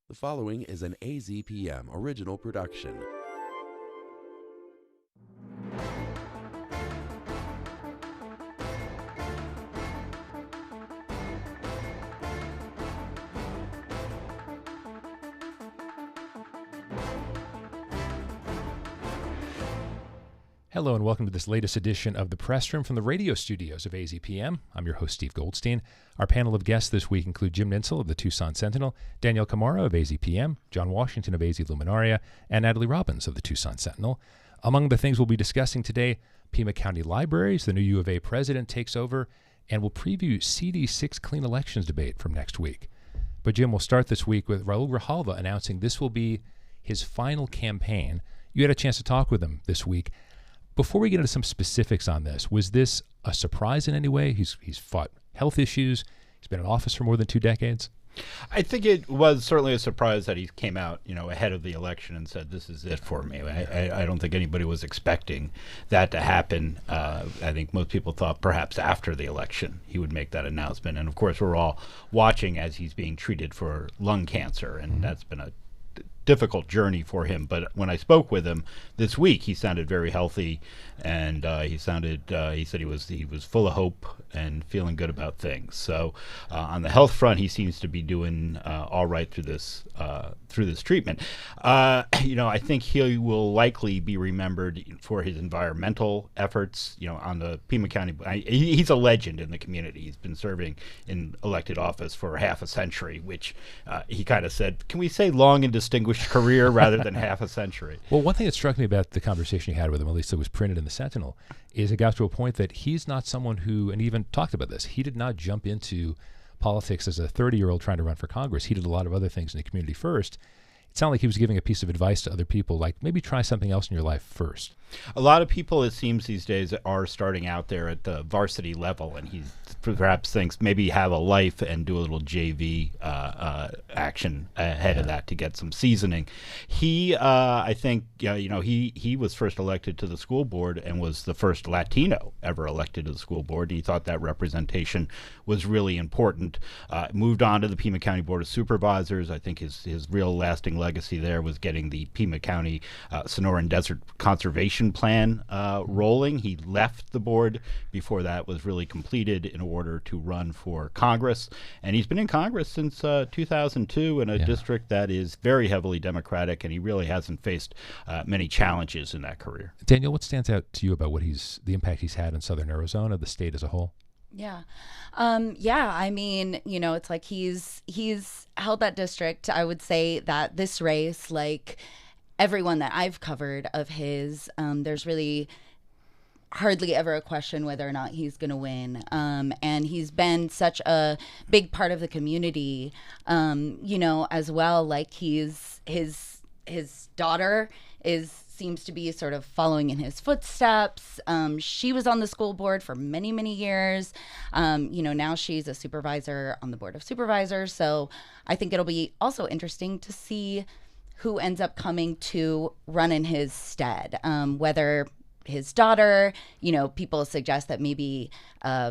The following is an AZPM original production. Hello and welcome to this latest edition of The Press Room from the radio studios of AZPM. I'm your host, Steve Goldstein. Our panel of guests this week include Jim Nintzel of the Tucson Sentinel, Danyelle Khmara of AZPM, John Washington of AZ Luminaria, and Natalie Robbins of the Tucson Sentinel. Among the things we'll be discussing today, Pima County Libraries, the new U of A president takes over, and we'll preview CD6 clean elections debate from next week. But Jim, we'll start this week with Raúl Grijalva announcing this will be his final campaign. You had a chance to talk with him this week. Before we get into some specifics on this, was this a surprise in any way? He's fought health issues. He's been in office for more than 2 decades. I think it was certainly a surprise that he came out, ahead of the election and said, "This is it for me." I don't think anybody was expecting that to happen. I think most people thought perhaps after the election he would make that announcement. And of course, we're all watching as he's being treated for lung cancer, and that's been a difficult journey for him. But when I spoke with him this week, he sounded very healthy, and he said he was full of hope and feeling good about things. So on the health front, he seems to be doing all right through this treatment. I think he will likely be remembered for his environmental efforts. On the Pima County, he's a legend in the community. He's been serving in elected office for half a century, which he kind of said, "Can we say long and distinguished career rather than half a century?" Well, one thing that struck me about the conversation you had with him, at least it was printed in the Sentinel, is it got to a point that he's not someone who, and even talked about this, he did not jump into politics as a 30-year-old trying to run for Congress. He did a lot of other things in the community first. It sounded like he was giving a piece of advice to other people, like maybe try something else in your life first. A lot of people, it seems these days, are starting out there at the varsity level, and he perhaps thinks maybe have a life and do a little JV action ahead of that to get some seasoning. He, I think, he was first elected to the school board and was the first Latino ever elected to the school board. He thought that representation was really important. Moved on to the Pima County Board of Supervisors. I think his real lasting legacy there was getting the Pima County Sonoran Desert Conservation Plan rolling. He left the board before that was really completed in order to run for Congress, and he's been in Congress since 2002 in a district that is very heavily Democratic, and he really hasn't faced many challenges in that career. Danyelle, what stands out to you about the impact he's had in Southern Arizona, the state as a whole? Yeah. I mean, it's like he's held that district. I would say that this race, like everyone that I've covered of his, there's really hardly ever a question whether or not he's going to win. And he's been such a big part of the community, as well. Like his daughter seems to be sort of following in his footsteps. She was on the school board for many, many years. Now she's a supervisor on the Board of Supervisors. So I think it'll be also interesting to see who ends up coming to run in his stead, whether his daughter, people suggest that maybe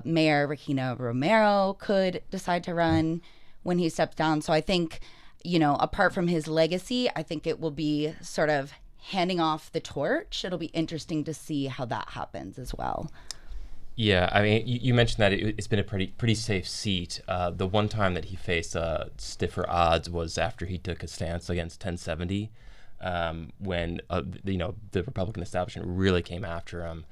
Mayor Regina Romero could decide to run when he steps down. So I think, apart from his legacy, I think it will be sort of handing off the torch. It'll be interesting to see how that happens as well. Yeah, I mean, you mentioned that it's been a pretty safe seat. The one time that he faced stiffer odds was after he took a stance against 1070, when the Republican establishment really came after him.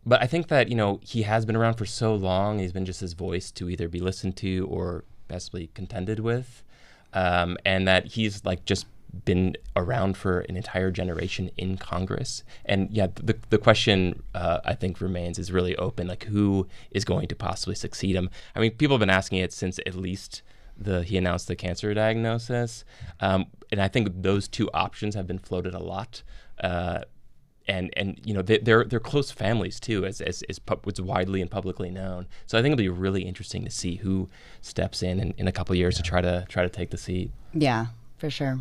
But I think that he has been around for so long. He's been just his voice to either be listened to or possibly contended with, and that he's just been around for an entire generation in Congress. And the question I think remains is really open, like who is going to possibly succeed him. I mean, people have been asking it since at least he announced the cancer diagnosis, and I think those two options have been floated a lot. And they're close families too, as what's widely and publicly known. So I think it'll be really interesting to see who steps in a couple of years to try to take the seat. Yeah, for sure.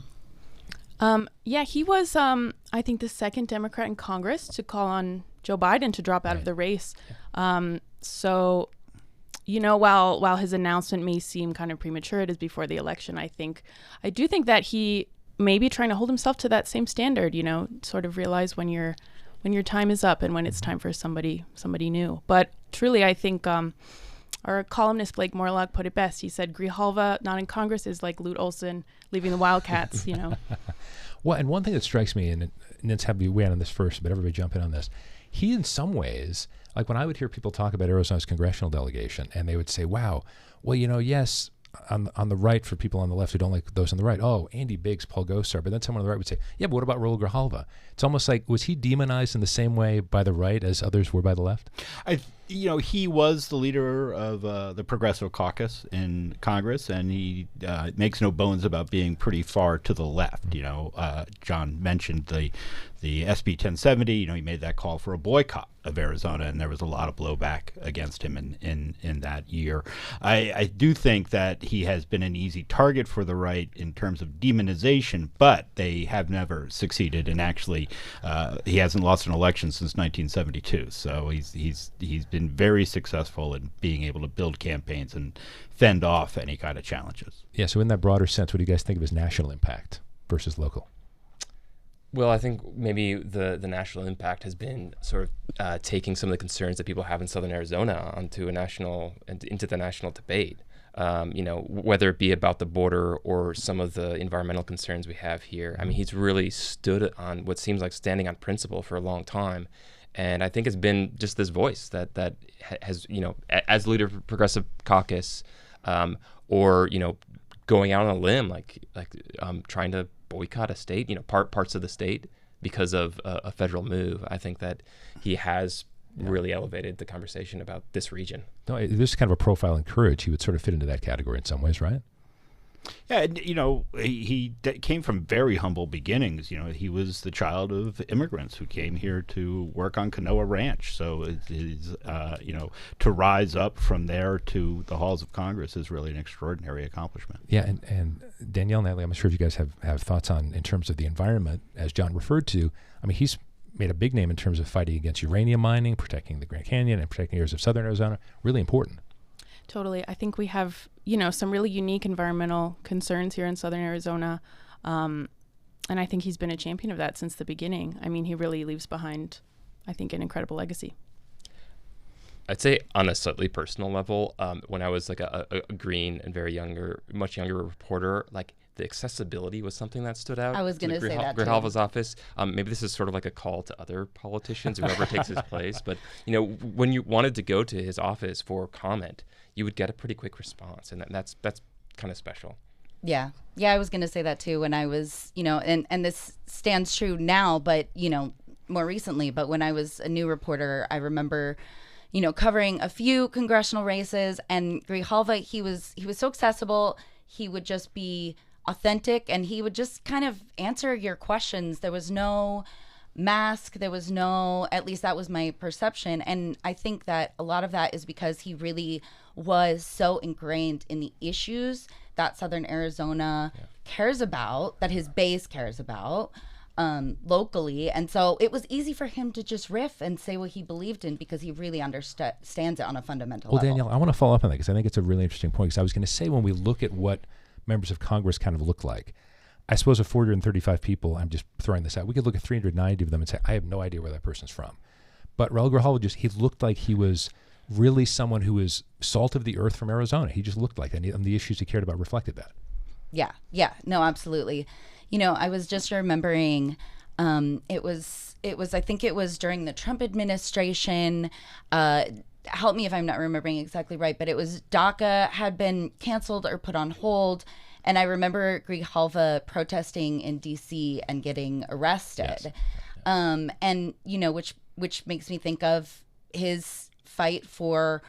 He was, I think, the second Democrat in Congress to call on Joe Biden to drop out of the race. So while his announcement may seem kind of premature, it is before the election. I do think that he may be trying to hold himself to that same standard. Sort of realize when your time is up and when it's time for somebody new. But truly, I think our columnist Blake Morlock put it best. He said Grijalva not in Congress is like Lute Olson leaving the Wildcats. Well, and one thing that strikes me, and Nintz have you weigh in on this first, but everybody jump in on this. He, in some ways, like when I would hear people talk about Arizona's congressional delegation, and they would say, wow, well, yes, on the right, for people on the left who don't like those on the right, oh, Andy Biggs, Paul Gosar, but then someone on the right would say, yeah, but what about Raúl Grijalva? It's almost like, was he demonized in the same way by the right as others were by the left? He was the leader of the Progressive Caucus in Congress, and he makes no bones about being pretty far to the left. John mentioned the SB 1070. He made that call for a boycott of Arizona, and there was a lot of blowback against him in that year. I do think that he has been an easy target for the right in terms of demonization, but they have never succeeded. And actually, he hasn't lost an election since 1972. So he's been very successful in being able to build campaigns and fend off any kind of challenges. Yeah. So in that broader sense, what do you guys think of his national impact versus local? Well, I think maybe the national impact has been sort of taking some of the concerns that people have in Southern Arizona into the national debate. Whether it be about the border or some of the environmental concerns we have here. I mean, he's really stood on what seems like standing on principle for a long time. And I think it's been just this voice that has, as leader of the Progressive Caucus, or, going out on a limb, like trying to boycott a state, parts of the state because of a federal move. I think that he has really elevated the conversation about this region. No, this is kind of a profile in courage. He would sort of fit into that category in some ways, right? Yeah, he came from very humble beginnings. He was the child of immigrants who came here to work on Canoa Ranch. So to rise up from there to the halls of Congress is really an extraordinary accomplishment. Yeah, and Danyelle, Natalie, I'm sure if you guys have thoughts on in terms of the environment, as John referred to. I mean, he's made a big name in terms of fighting against uranium mining, protecting the Grand Canyon, and protecting areas of Southern Arizona. Really important. Totally. I think we have, some really unique environmental concerns here in Southern Arizona. And I think he's been a champion of that since the beginning. I mean, he really leaves behind, I think, an incredible legacy. I'd say on a slightly personal level, when I was like a green and much younger reporter, like the accessibility was something that stood out. I was going to say that too. Grijalva's office. Maybe this is sort of like a call to other politicians, whoever takes his place. But, when you wanted to go to his office for comment, you would get a pretty quick response. And that's kind of special. Yeah. Yeah, I was going to say that too when I was, and this stands true now, but, more recently. But when I was a new reporter, I remember, covering a few congressional races, and Grijalva, he was so accessible. He would just be authentic, and he would just kind of answer your questions. There was no mask. There was no, at least that was my perception. And I think that a lot of that is because he really was so ingrained in the issues that Southern Arizona cares about, that his base cares about locally. And so it was easy for him to just riff and say what he believed in because he really understands it on a fundamental level. Well, Danyelle, I want to follow up on that because I think it's a really interesting point. Because I was going to say, when we look at what members of Congress kind of look like, I suppose of 435 people, I'm just throwing this out, we could look at 390 of them and say, I have no idea where that person's from. But Raúl Grijalva, he looked like he was really someone who was salt of the earth from Arizona. He just looked like that, and the issues he cared about reflected that. Yeah, no, absolutely. I was just remembering, it was I think it was during the Trump administration. Help me if I'm not remembering exactly right, but it was DACA had been canceled or put on hold. And I remember Grijalva protesting in D.C. and getting arrested. Yes. And, which makes me think of his fight for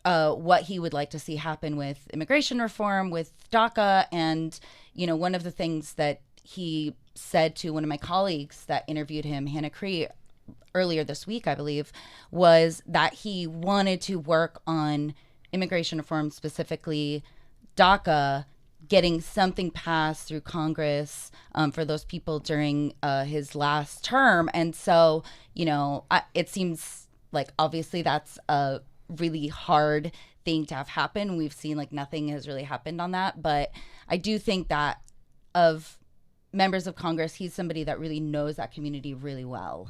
what he would like to see happen with immigration reform, with DACA. And, one of the things that he said to one of my colleagues that interviewed him, Hannah Cree, earlier this week, I believe, was that he wanted to work on immigration reform, specifically DACA, getting something passed through Congress for those people during his last term. And so, it seems like obviously that's a really hard thing to have happen. We've seen like nothing has really happened on that. But I do think that of members of Congress, he's somebody that really knows that community really well.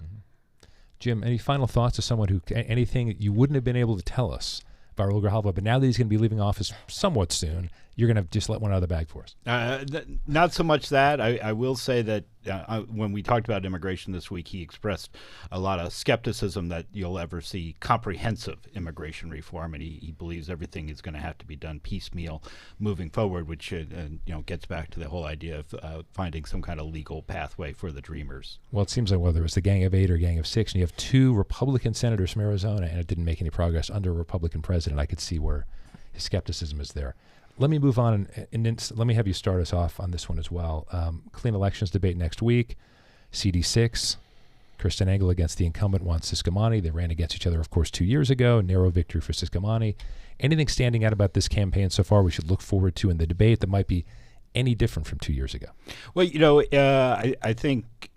Jim, any final thoughts as someone who, anything you wouldn't have been able to tell us about Raúl Grijalva, but now that he's going to be leaving office somewhat soon, you're going to just let one out of the bag for us? Not so much that. I will say that when we talked about immigration this week, he expressed a lot of skepticism that you'll ever see comprehensive immigration reform, and he believes everything is going to have to be done piecemeal moving forward, which gets back to the whole idea of finding some kind of legal pathway for the Dreamers. Well, it seems like whether it's the Gang of Eight or Gang of Six, and you have two Republican senators from Arizona, and it didn't make any progress under a Republican president, I could see where his skepticism is there. Let me move on, and let me have you start us off on this one as well. Clean elections debate next week. CD6, Kirsten Engel against the incumbent Juan Ciscomani. They ran against each other, of course, 2 years ago. Narrow victory for Ciscomani. Anything standing out about this campaign so far we should look forward to in the debate that might be any different from 2 years ago? Well, I think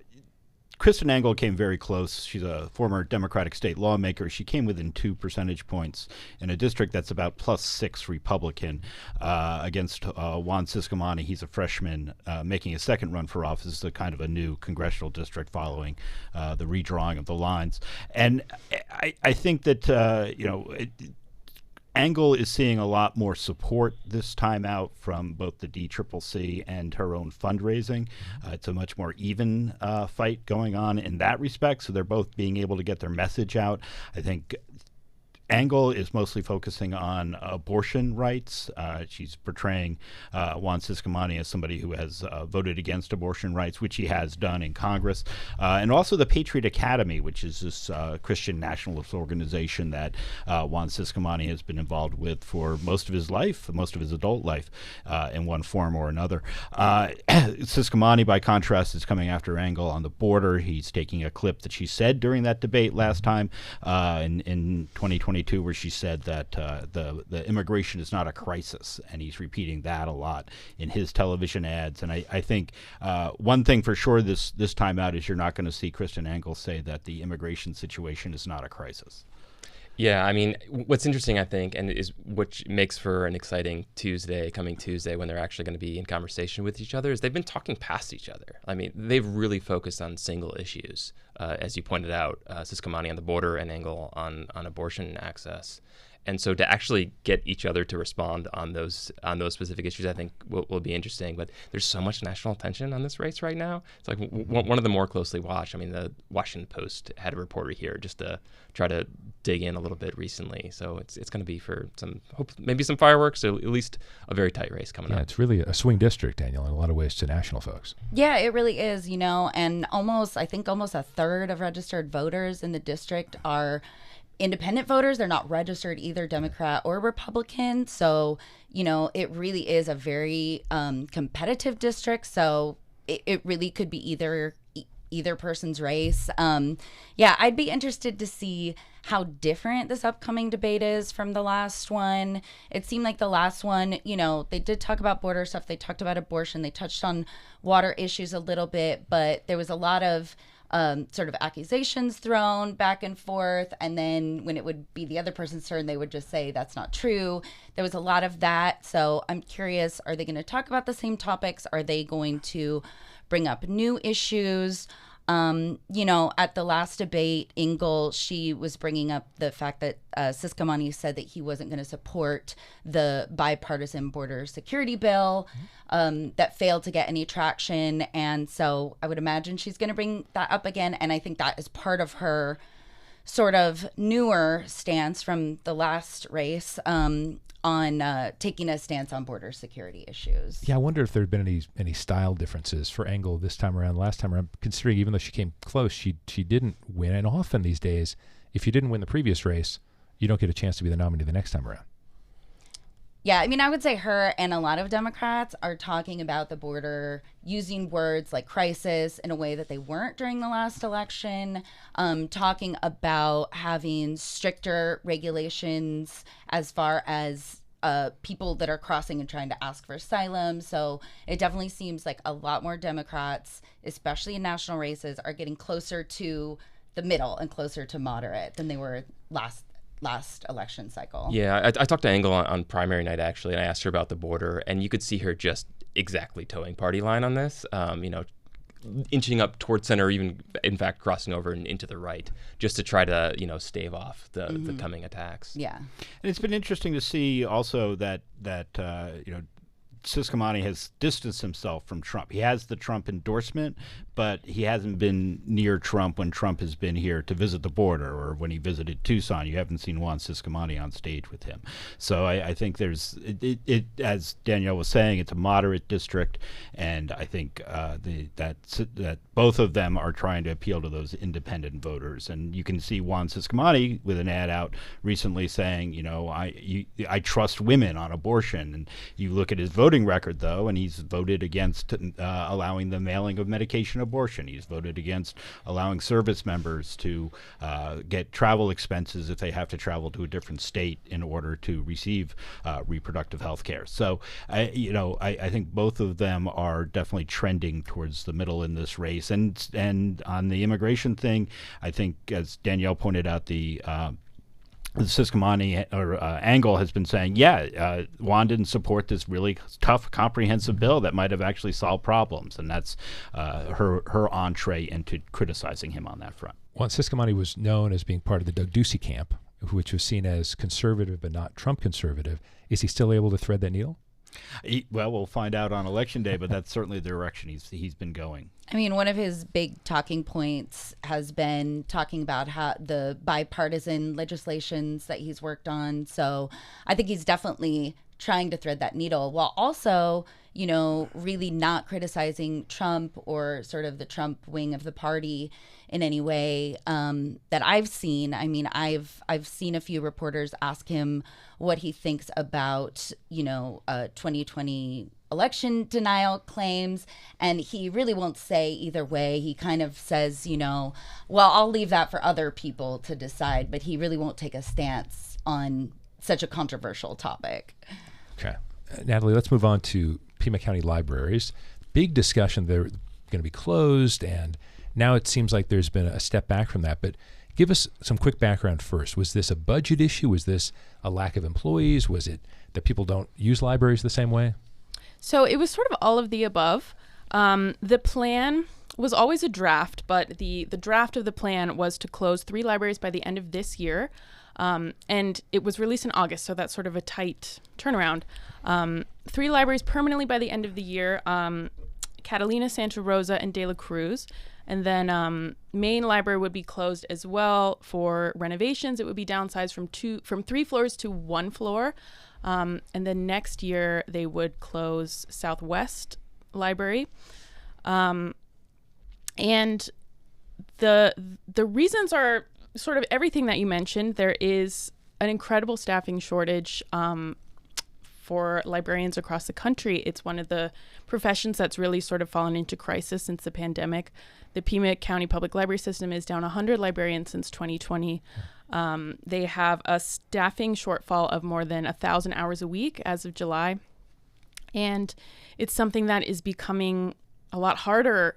Kirsten Engel came very close. She's a former Democratic state lawmaker. She came within 2 percentage points in a district that's about +6 Republican against Juan Ciscomani. He's a freshman making a second run for office. It's a kind of a new congressional district following the redrawing of the lines. And I think that, Engel is seeing a lot more support this time out from both the DCCC and her own fundraising. It's a much more even fight going on in that respect, so they're both being able to get their message out. I think Engel is mostly focusing on abortion rights. She's portraying Juan Ciscomani as somebody who has voted against abortion rights, which he has done in Congress. And also the Patriot Academy, which is this Christian nationalist organization that Juan Ciscomani has been involved with for most of his life, most of his adult life, in one form or another. Ciscomani, by contrast, is coming after Engel on the border. He's taking a clip that she said during that debate last time in 2022, where she said that the immigration is not a crisis, and he's repeating that a lot in his television ads. And I think one thing for sure this time out is you're not going to see Kirsten Engel say that the immigration situation is not a crisis. Yeah, I mean, what's interesting, I think, and is what makes for an exciting coming Tuesday, when they're actually going to be in conversation with each other, is they've been talking past each other. I mean, they've really focused on single issues, as you pointed out, Ciscomani on the border and Engel on abortion access. And so to actually get each other to respond on those specific issues, I think will be interesting. But there's so much national attention on this race right now. It's like one of the more closely watched. I mean, the Washington Post had a reporter here just to try to dig in a little bit recently. So it's going to be for maybe some fireworks, or at least a very tight race coming up. Yeah, it's really a swing district, Danyelle, in a lot of ways to national folks. Yeah, it really is, and I think almost a third of registered voters in the district are independent voters. They're not registered either Democrat or Republican. So, it really is a very competitive district. So it really could be either person's race. I'd be interested to see how different this upcoming debate is from the last one. It seemed like the last one, they did talk about border stuff. They talked about abortion. They touched on water issues a little bit, but there was a lot of sort of accusations thrown back and forth. And then when it would be the other person's turn, they would just say, that's not true. There was a lot of that. So I'm curious, are they going to talk about the same topics? Are they going to bring up new issues? At the last debate, Engel, she was bringing up the fact that Ciscomani said that he wasn't going to support the bipartisan border security bill that failed to get any traction. And so I would imagine she's going to bring that up again. And I think that is part of her sort of newer stance from the last race on taking a stance on border security issues. Yeah, I wonder if there had been any style differences for Engel this time around, last time around, considering even though she came close, she didn't win. And often these days, if you didn't win the previous race, you don't get a chance to be the nominee the next time around. Yeah, I mean, I would say her and a lot of Democrats are talking about the border using words like crisis in a way that they weren't during the last election, talking about having stricter regulations as far as people that are crossing and trying to ask for asylum. So it definitely seems like a lot more Democrats, especially in national races, are getting closer to the middle and closer to moderate than they were last election cycle. Yeah, I talked to Engel on primary night, actually, and I asked her about the border, and you could see her just exactly towing party line on this, inching up towards center, even, in fact, crossing over and into the right, just to try to, stave off the coming attacks. Yeah. And it's been interesting to see also that Ciscomani has distanced himself from Trump. He has the Trump endorsement, but he hasn't been near Trump when Trump has been here to visit the border, or when he visited Tucson. You haven't seen Juan Ciscomani on stage with him. So I think there's, as Danyelle was saying, it's a moderate district, and I think that both of them are trying to appeal to those independent voters. And you can see Juan Ciscomani with an ad out recently saying, I trust women on abortion. And you look at his voting record, though, and he's voted against allowing the mailing of medication abortion. He's voted against allowing service members to get travel expenses if they have to travel to a different state in order to receive reproductive health care. So, I think both of them are definitely trending towards the middle in this race. And on the immigration thing, I think, as Danyelle pointed out, the Ciscomani or Engel has been saying, Juan didn't support this really tough, comprehensive bill that might have actually solved problems, and that's her entree into criticizing him on that front. Juan Ciscomani was known as being part of the Doug Ducey camp, which was seen as conservative but not Trump conservative. Is he still able to thread that needle? Well, we'll find out on Election Day, but that's certainly the direction he's been going. I mean, one of his big talking points has been talking about how the bipartisan legislations that he's worked on. So I think he's definitely trying to thread that needle, while also, really not criticizing Trump or sort of the Trump wing of the party in any way that I've seen. I mean, I've seen a few reporters ask him what he thinks about, 2020 election denial claims, and he really won't say either way. He kind of says, well, I'll leave that for other people to decide, but he really won't take a stance on such a controversial topic. Okay. Natalie, let's move on to Pima County libraries. Big discussion. They're going to be closed, and now it seems like there's been a step back from that. But give us some quick background first. Was this a budget issue? Was this a lack of employees? Was it that people don't use libraries the same way? So it was sort of all of the above. The plan was always a draft, but the draft of the plan was to close 3 libraries by the end of this year. And it was released in August, so that's sort of a tight turnaround. 3 libraries permanently by the end of the year, Catalina, Santa Rosa, and De La Cruz. And then main library would be closed as well for renovations. It would be downsized from 3 floors to 1 floor. And then next year they would close Southwest Library. And the reasons are sort of everything that you mentioned. There is an incredible staffing shortage for librarians across the country. It's one of the professions that's really sort of fallen into crisis since the pandemic. The Pima County Public Library System is down 100 librarians since 2020. They have a staffing shortfall of more than 1,000 hours a week as of July. And it's something that is becoming a lot harder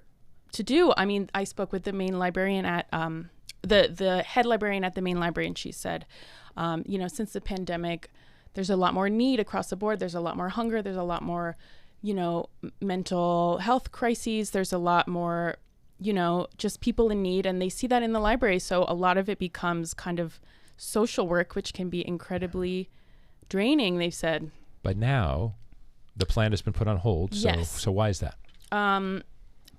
to do. I mean, I spoke with the main librarian at the head librarian at the main library, and she said, since the pandemic, there's a lot more need across the board. There's a lot more hunger. There's a lot more, mental health crises. There's a lot more, just people in need, and they see that in the library. So a lot of it becomes kind of social work, which can be incredibly draining, they've said. But now the plan has been put on hold. So why is that?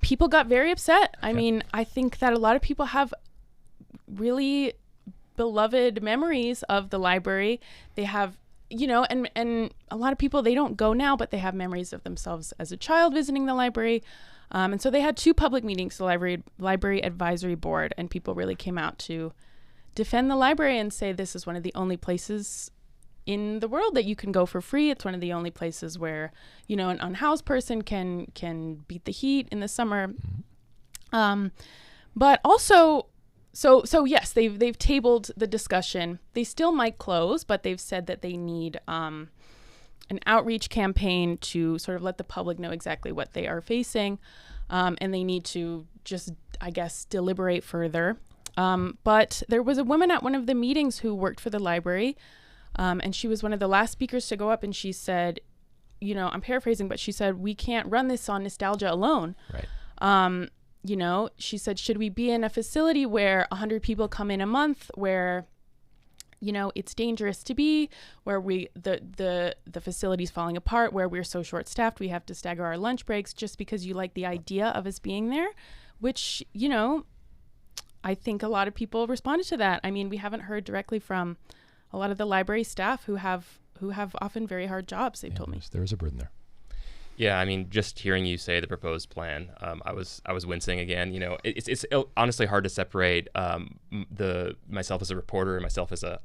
People got very upset. Okay. I mean, I think that a lot of people have really beloved memories of the library. They have, and a lot of people, they don't go now, but they have memories of themselves as a child visiting the library. And so they had 2 public meetings, the library advisory board, and people really came out to defend the library and say this is one of the only places in the world that you can go for free. It's one of the only places where, an unhoused person can beat the heat in the summer. But also, so yes, they've tabled the discussion. They still might close, but they've said that they need an outreach campaign to sort of let the public know exactly what they are facing. And they need to just, I guess, deliberate further. But there was a woman at one of the meetings who worked for the library, and she was one of the last speakers to go up, and she said, I'm paraphrasing, but she said, we can't run this on nostalgia alone. Right. She said, should we be in a facility where 100 people come in a month, where it's dangerous to be, where the facility's falling apart, where we're so short-staffed we have to stagger our lunch breaks just because you like the idea of us being there, which, I think a lot of people responded to that. I mean, we haven't heard directly from a lot of the library staff who have often very hard jobs, they've told me. There is a burden there. Yeah, I mean, just hearing you say the proposed plan, I was wincing again. It's honestly hard to separate myself as a reporter and myself as a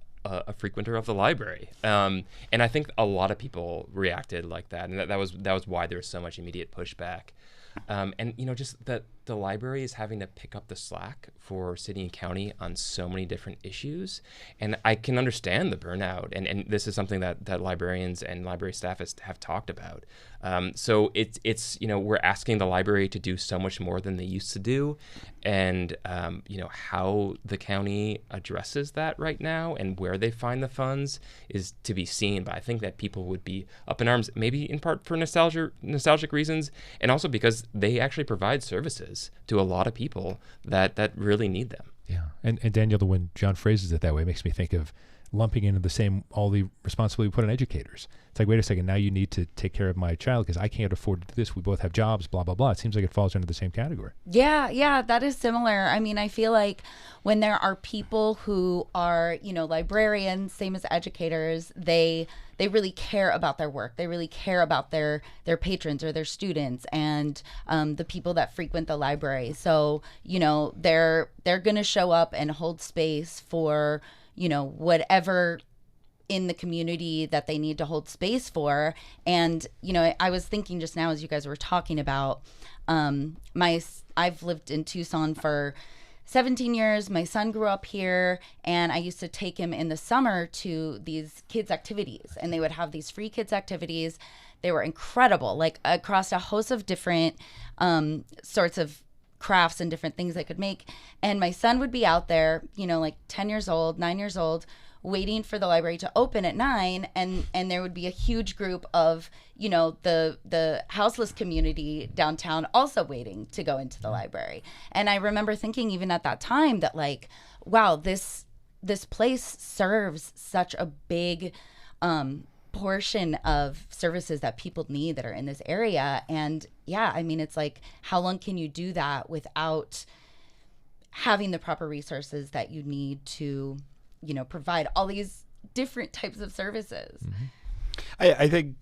frequenter of the library, and I think a lot of people reacted like that, and that was why there was so much immediate pushback. And just that the library is having to pick up the slack for city and county on so many different issues, and I can understand the burnout, and this is something that librarians and library staff have talked about. So it's we're asking the library to do so much more than they used to do, and how the county addresses that right now and where they find the funds is to be seen. But I think that people would be up in arms, maybe in part for nostalgic reasons, and also because they actually provide services to a lot of people that really need them. Yeah, and Danyelle, when John phrases it that way, it makes me think of lumping into all the responsibility we put on educators. It's like, wait a second, now you need to take care of my child because I can't afford to do this. We both have jobs, blah, blah, blah. It seems like it falls under the same category. Yeah, that is similar. I mean, I feel like when there are people who are, librarians, same as educators, they really care about their work. They really care about their patrons or their students and the people that frequent the library. So, they're going to show up and hold space for, whatever in the community that they need to hold space for. And, I was thinking just now as you guys were talking about, I've lived in Tucson for 17 years. My son grew up here, and I used to take him in the summer to these kids' activities, and they would have these free kids' activities. They were incredible, like across a host of different sorts of crafts and different things I could make. And my son would be out there, 10 years old, 9 years old, waiting for the library to open at 9, and there would be a huge group of the houseless community downtown also waiting to go into the library. And I remember thinking even at that time that wow, this place serves such a big portion of services that people need that are in this area. And yeah, I mean, it's like, how long can you do that without having the proper resources that you need to provide all these different types of services? Mm-hmm. I think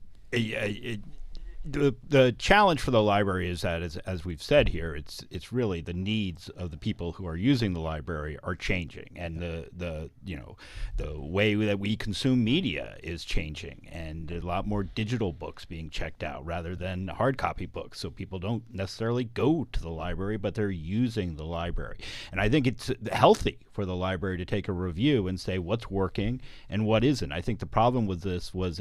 the challenge for the library is that, as we've said here, it's really the needs of the people who are using the library are changing, and the way that we consume media is changing, and a lot more digital books being checked out rather than hard copy books. So people don't necessarily go to the library, but they're using the library. And I think it's healthy for the library to take a review and say what's working and what isn't. I think the problem with this was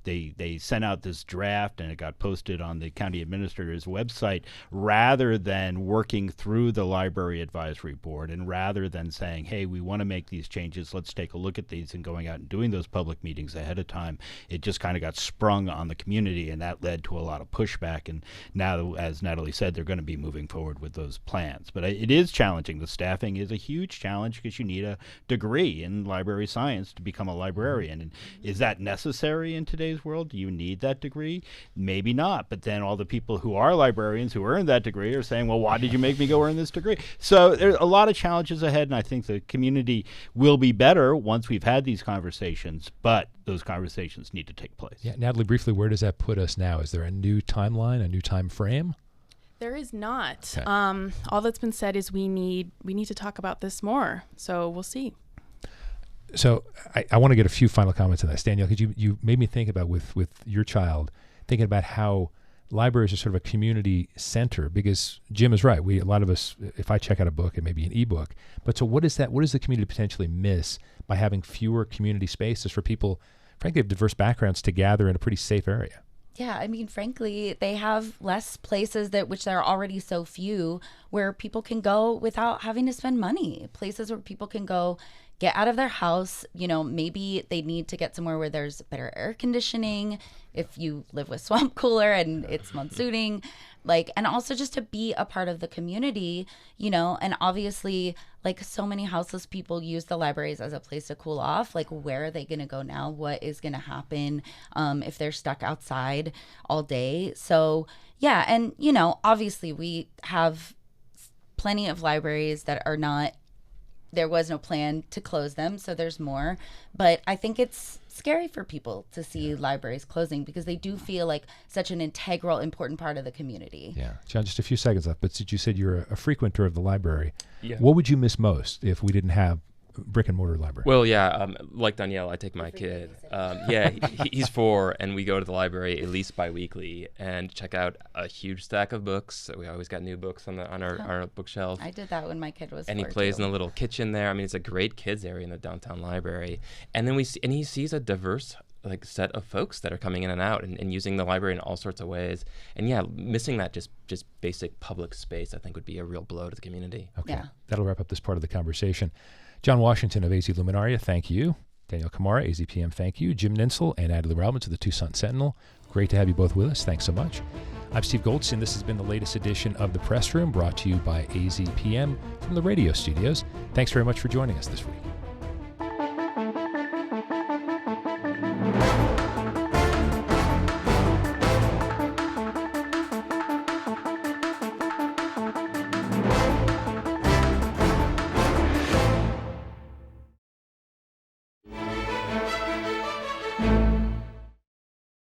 they sent out this draft and it got posted on the county administrator's website rather than working through the library advisory board, and rather than saying, hey, we want to make these changes, let's take a look at these, and going out and doing those public meetings ahead of time. It just kind of got sprung on the community, and that led to a lot of pushback. And now, as Natalie said, they're going to be moving forward with those plans. But it is challenging. The staffing is a huge challenge because you need a degree in library science to become a librarian. And is that necessary in today's world? Do you need that degree? Maybe not. But then all the people who are librarians who earned that degree are saying, well, why did you make me go earn this degree? So there's a lot of challenges ahead, and I think the community will be better once we've had these conversations, but those conversations need to take place. Yeah, Natalie, briefly, where does that put us now? Is there a new timeline, a new time frame? There is not. Okay. All that's been said is we need to talk about this more. So we'll see. So I want to get a few final comments on this. Danyelle, because you made me think about with your child, thinking about how libraries are sort of a community center, because Jim is right. A lot of us, if I check out a book, it may be an ebook. But so what does the community potentially miss by having fewer community spaces for people, frankly, of diverse backgrounds to gather in a pretty safe area? Yeah, I mean, frankly, they have less places which there are already so few, where people can go without having to spend money. Places where people can go get out of their house. Maybe they need to get somewhere where there's better air conditioning if you live with swamp cooler and it's monsooning, and also just to be a part of the community, and obviously, so many houseless people use the libraries as a place to cool off. Where are they going to go now? What is going to happen if they're stuck outside all day? So yeah, and obviously we have plenty of libraries that are not, there was no plan to close them, so there's more. But I think it's scary for people to see libraries closing, because they do feel like such an integral, important part of the community. Yeah. John, just a few seconds left, but since you said you're a frequenter of the library, Yeah. what would you miss most if we didn't have brick and mortar library? Well, yeah, like Danyelle, I take my kid. He's 4, and we go to the library at least bi-weekly and check out a huge stack of books. We always got new books on our bookshelf. I did that when my kid was and 4 he plays too. in the little kitchen there. I mean, it's a great kids area in the downtown library. And then he sees a diverse set of folks that are coming in and out and using the library in all sorts of ways. And yeah, missing that just basic public space, I think, would be a real blow to the community. Okay. Yeah. That'll wrap up this part of the conversation. John Washington of AZ Luminaria, thank you. Danyelle Khmara, AZPM, thank you. Jim Nintzel and Natalie Robbins of the Tucson Sentinel. Great to have you both with us. Thanks so much. I'm Steve Goldstein. This has been the latest edition of The Press Room, brought to you by AZPM from the radio studios. Thanks very much for joining us this week.